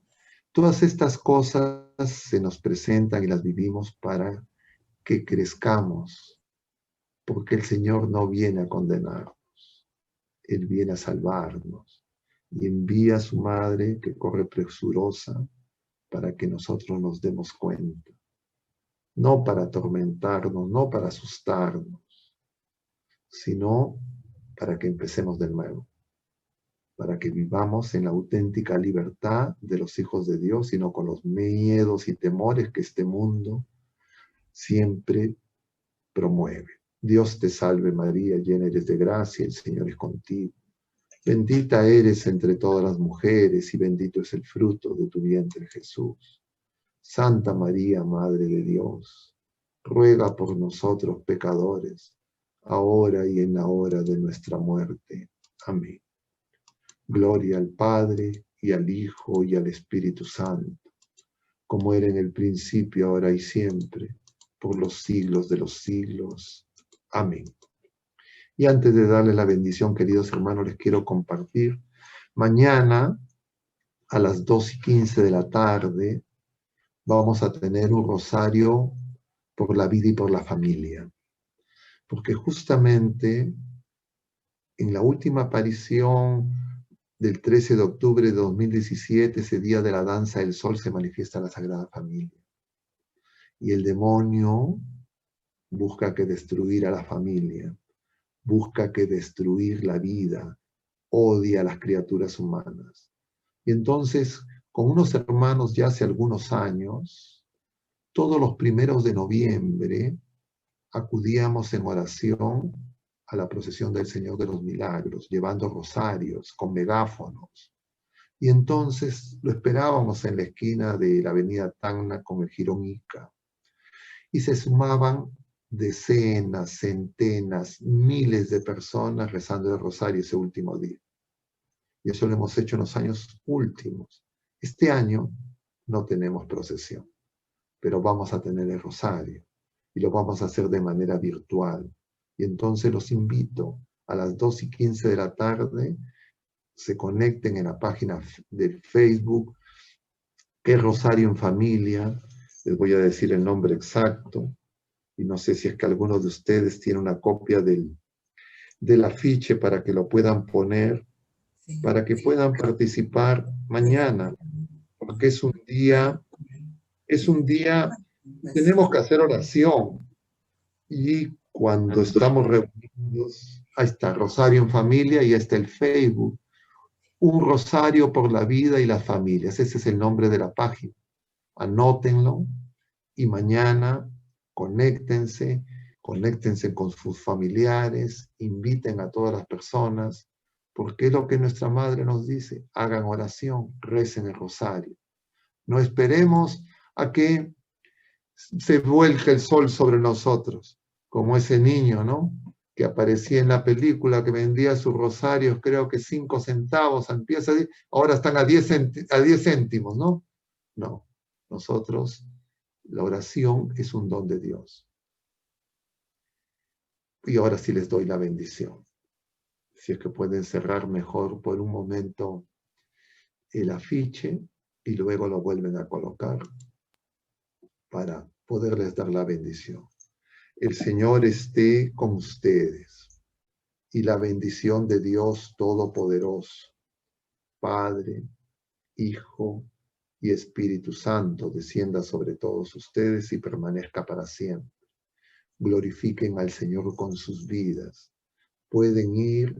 todas estas cosas se nos presentan y las vivimos para que crezcamos, porque el Señor no viene a condenarnos, Él viene a salvarnos y envía a su Madre que corre presurosa para que nosotros nos demos cuenta, no para atormentarnos, no para asustarnos, sino para que empecemos de nuevo, para que vivamos en la auténtica libertad de los hijos de Dios y no con los miedos y temores que este mundo siempre promueve. Dios te salve María, llena eres de gracia, el Señor es contigo. Bendita eres entre todas las mujeres y bendito es el fruto de tu vientre Jesús. Santa María, Madre de Dios, ruega por nosotros pecadores, ahora y en la hora de nuestra muerte. Amén. Gloria al Padre, y al Hijo, y al Espíritu Santo, como era en el principio, ahora y siempre, por los siglos de los siglos. Amén. Y antes de darles la bendición, queridos hermanos, les quiero compartir. Mañana, a las 2:15 de la tarde, vamos a tener un rosario por la vida y por la familia. Porque justamente en la última aparición del 13 de octubre de 2017, ese día de la danza del sol, se manifiesta la Sagrada Familia. Y el demonio busca que destruir a la familia, busca que destruir la vida, odia a las criaturas humanas. Y entonces, con unos hermanos ya hace algunos años, todos los 1 de noviembre, acudíamos en oración a la procesión del Señor de los Milagros, llevando rosarios, con megáfonos. Y entonces lo esperábamos en la esquina de la avenida Tacna con el Jirón Ica. Y se sumaban decenas, centenas, miles de personas rezando el rosario ese último día. Y eso lo hemos hecho en los años últimos. Este año no tenemos procesión, pero vamos a tener el rosario y lo vamos a hacer de manera virtual. Y entonces los invito a las 2:15 de la tarde, se conecten en la página de Facebook, que es Rosario en Familia. Les voy a decir el nombre exacto. Y no sé si es que alguno de ustedes tiene una copia del afiche para que lo puedan poner, para que puedan participar mañana, porque es un día, tenemos que hacer oración. Y cuando estamos reunidos, ahí está, Rosario en Familia, y está el Facebook, un rosario por la vida y las familias. Ese es el nombre de la página. Anótenlo y mañana conéctense con sus familiares, inviten a todas las personas, porque es lo que nuestra madre nos dice: hagan oración, recen el rosario. No esperemos a que se vuelque el sol sobre nosotros, como ese niño, ¿no?, que aparecía en la película, que vendía sus rosarios, creo que 5 centavos, ahora están a 10 céntimos, ¿no? No, nosotros, la oración es un don de Dios. Y ahora sí les doy la bendición. Si es que pueden cerrar mejor por un momento el afiche y luego lo vuelven a colocar para poderles dar la bendición. El Señor esté con ustedes y la bendición de Dios Todopoderoso, Padre, Hijo y Espíritu Santo, descienda sobre todos ustedes y permanezca para siempre. Glorifiquen al Señor con sus vidas. Pueden ir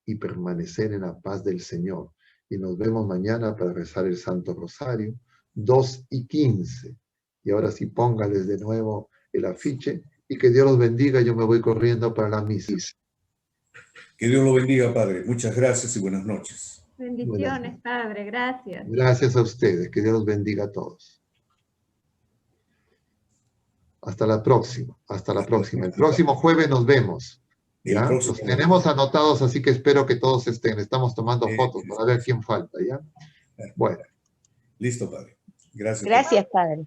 y permanecer en la paz del Señor. Y nos vemos mañana para rezar el Santo Rosario, 2:15. Y ahora sí, póngales de nuevo el afiche y que Dios los bendiga. Yo me voy corriendo para la misa. Que Dios lo bendiga, Padre. Muchas gracias y buenas noches. Bendiciones, Padre. Gracias. Gracias a ustedes. Que Dios los bendiga a todos. Hasta la próxima. Hasta la próxima. El próximo jueves nos vemos. ¿Ya? Los tenemos anotados, así que espero que todos estén. Estamos tomando fotos para ver quién falta, ¿ya? Bueno. Listo, Padre. Gracias. Gracias, Padre.